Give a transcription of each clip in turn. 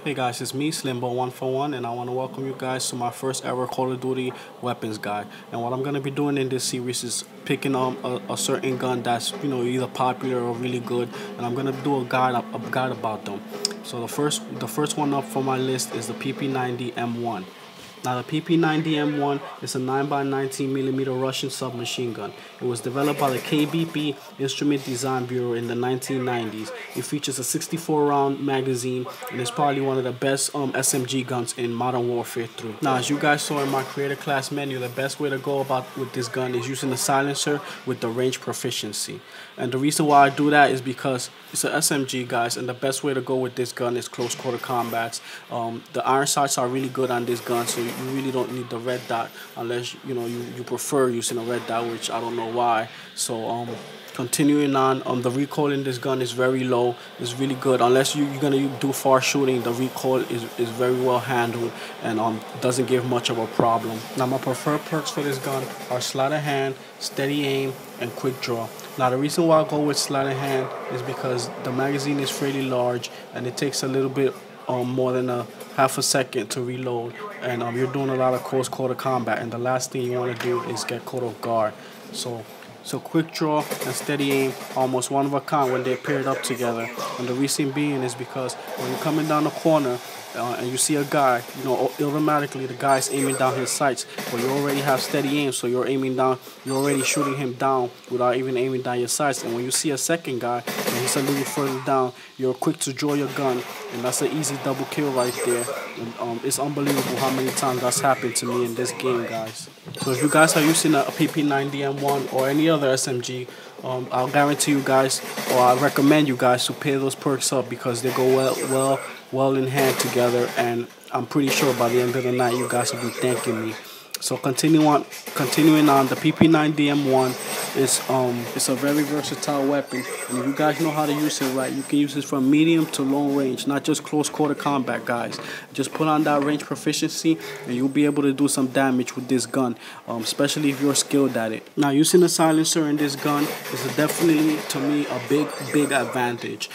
Hey guys, it's me, Slimbo141, and I want to welcome you guys to my first ever Call of Duty weapons guide. And what I'm going to be doing in this series is picking up a certain gun that's either popular or really good, and I'm going to do a guide about them. So the first one up for my list is the PP90M1. Now the PP90M1 is a 9x19 mm Russian submachine gun. It was developed by the KBP Instrument Design Bureau in the 1990s. It features a 64-round magazine and is probably one of the best SMG guns in Modern Warfare 3. Now, as you guys saw in my creator class menu, the best way to go about with this gun is using the silencer with the range proficiency. And the reason why I do that is because it's an SMG, guys, and the best way to go with this gun is close quarter combats. The iron sights are really good on this gun, so you really don't need the red dot unless you prefer using a red dot, which I don't know why. So continuing on, the recoil in this gun is very low. It's really good. Unless you're gonna do far shooting, the recoil is very well handled and doesn't give much of a problem. Now my preferred perks for this gun are sleight of hand, steady aim, and quick draw. Now the reason why I go with sleight of hand is because the magazine is fairly large and it takes a little bit more than a half a second to reload, and you're doing a lot of close quarter combat, and the last thing you want to do is get caught off guard. So quick draw and steady aim, almost one of a kind when they're paired up together. And the reason being is because when you're coming down the corner and you see a guy, automatically the guy's aiming down his sights, but you already have steady aim, so you're aiming down, you're already shooting him down without even aiming down your sights. And when you see a second guy and he's a little further down, you're quick to draw your gun, and that's an easy double kill right there. And it's unbelievable how many times that's happened to me in this game, guys. So if you guys are using a PP90M1 or any other SMG, I'll guarantee you guys, or I recommend you guys to pair those perks up because they go well in hand together, and I'm pretty sure by the end of the night you guys will be thanking me. So continuing on, the PP90M1 is it's a very versatile weapon, and if you guys know how to use it right, you can use it from medium to long range, not just close quarter combat, guys. Just put on that range proficiency, and you'll be able to do some damage with this gun, especially if you're skilled at it. Now, using a silencer in this gun is definitely, to me, a big advantage.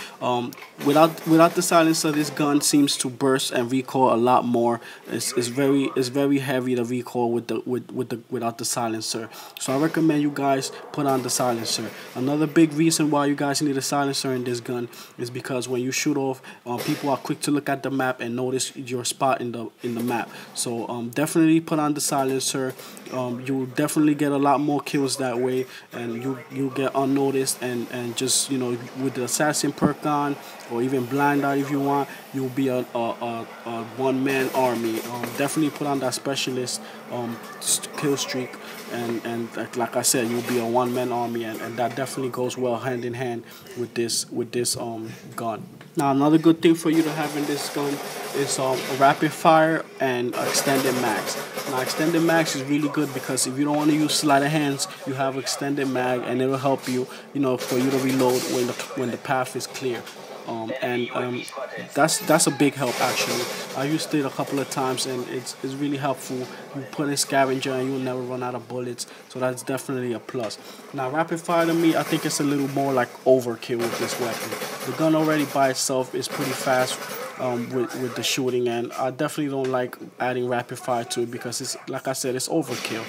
Without the silencer, this gun seems to burst and recoil a lot more. It's very heavy, the recoil without the silencer. So I recommend you guys put on the silencer. Another big reason why you guys need a silencer in this gun is because when you shoot off, people are quick to look at the map and notice your spot in the map. So definitely put on the silencer. You'll definitely get a lot more kills that way, and you get unnoticed, and just with the assassin perk on, or even blind eye if you want, you'll be a one-man army. Definitely put on that specialist kill streak, and like I said, you'll be a one-man army, and that definitely goes well hand in hand with this gun. Now another good thing for you to have in this gun is a rapid fire and extended mags. Now extended mags is really good because if you don't want to use sleight of hands, you have extended mag, and it'll help you, for you to reload when the path is clear. That's a big help actually. I used it a couple of times, and it's really helpful. You put in scavenger and you'll never run out of bullets, so that's definitely a plus. Now rapid fire, to me, I think it's a little more like overkill with this weapon. The gun already by itself is pretty fast with the shooting, and I definitely don't like adding rapid fire to it because it's, like I said, it's overkill.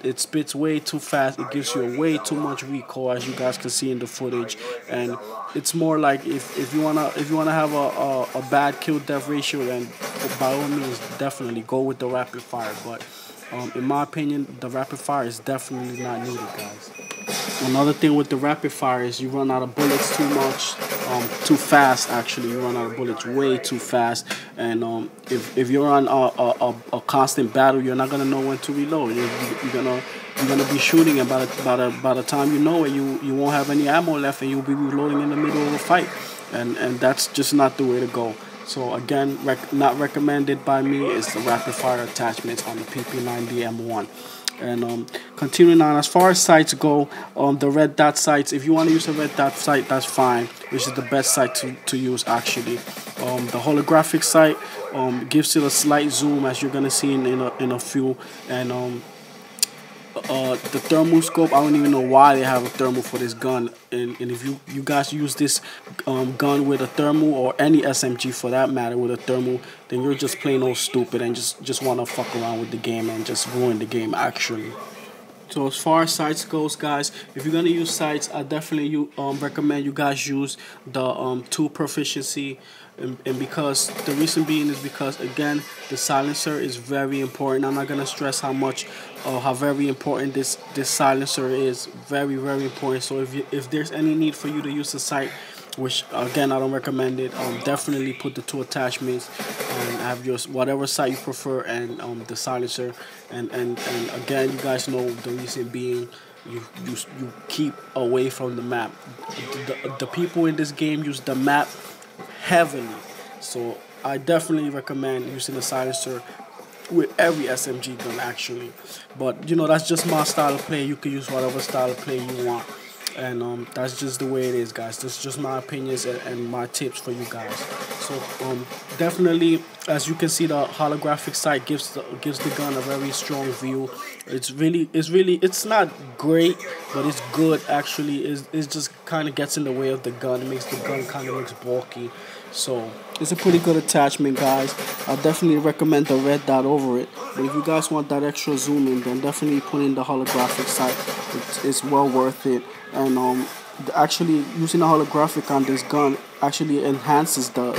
It spits way too fast. It gives you way too much recoil, as you guys can see in the footage, and it's more like if you wanna have a bad kill death ratio, then by all means definitely go with the rapid fire. But in my opinion, the rapid fire is definitely not needed, guys. Another thing with the rapid fire is you run out of bullets too fast. Actually, you run out of bullets way too fast, and if you're on a constant battle, you're not gonna know when to reload. You're gonna be shooting, and by the time you know it, you won't have any ammo left, and you'll be reloading in the middle of a fight, and that's just not the way to go. So again, not recommended by me is the rapid fire attachments on the PP90M1. And continuing on, as far as sights go, the red dot sights, if you want to use a red dot sight, that's fine. This is the best sight to use actually. The holographic sight gives it a slight zoom, as you're gonna see in a few, and the thermal scope. I don't even know why they have a thermal for this gun. And if you guys use this gun with a thermal, or any SMG for that matter with a thermal, then you're just plain old stupid and just want to fuck around with the game and just ruin the game actually. So as far as sights goes, guys, if you're gonna use sights, I definitely recommend you guys use the tool proficiency, and because the reason being is because again the silencer is very important. I'm not gonna stress how very important this silencer is. Very important. So if there's any need for you to use the sight, which again I don't recommend it, definitely put the two attachments and have your whatever sight you prefer, and the silencer, and again, you guys know the reason being, you keep away from the map. The people in this game use the map heavily, so I definitely recommend using the silencer with every SMG gun actually. But you know, that's just my style of play. You can use whatever style of play you want, and that's just the way it is, guys. This is just my opinions and my tips for you guys. So definitely, as you can see, the holographic sight gives the gun a very strong view. It's not great, but it's good actually. It just kind of gets in the way of the gun. It makes the gun kind of looks bulky. So it's a pretty good attachment, guys. I definitely recommend the red dot over it. But if you guys want that extra zoom in, then definitely put in the holographic sight. It's well worth it. And actually using the holographic on this gun actually enhances the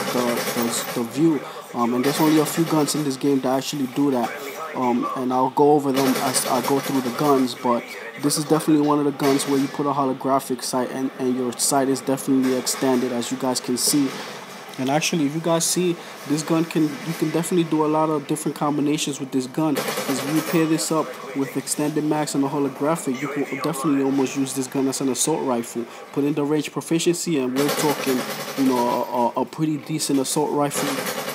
view. And there's only a few guns in this game that actually do that. And I'll go over them as I go through the guns, but this is definitely one of the guns where you put a holographic sight, and your sight is definitely extended, as you guys can see. And actually, if you guys see, this gun you can definitely do a lot of different combinations with this gun. Because if you pair this up with extended mags and a holographic, you can definitely almost use this gun as an assault rifle. Put in the range proficiency, and we're talking, you know, a pretty decent assault rifle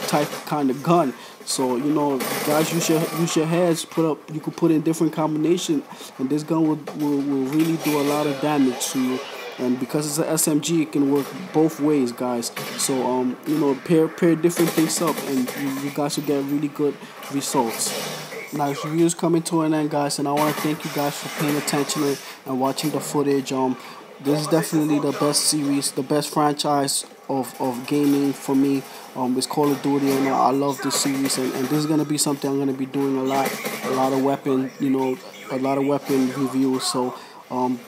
type kind of gun. So you know, guys, use your heads. You could put in different combinations, and this gun will really do a lot of damage to you. And because it's an SMG, it can work both ways, guys. So you know, pair different things up, and you guys will get really good results. Now, this review is coming to an end, guys, and I want to thank you guys for paying attention and watching the footage. This is definitely the best series, the best franchise of gaming for me. It's Call of Duty, and I love this series, and this is gonna be something I'm gonna be doing a lot of weapon, you know, a lot of weapon reviews. So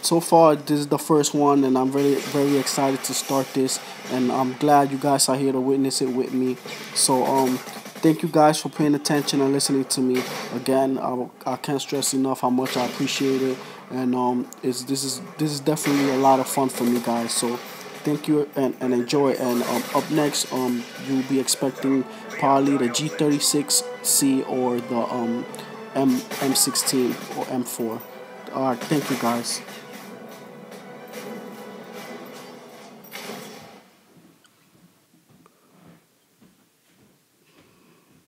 so far this is the first one, and I'm very excited to start this, and I'm glad you guys are here to witness it with me. So thank you guys for paying attention and listening to me. Again, I can't stress enough how much I appreciate it, and this is definitely a lot of fun for me, guys. So thank you, and enjoy. And up next, you'll be expecting probably the G36C or the M16 or M4. Alright, thank you guys.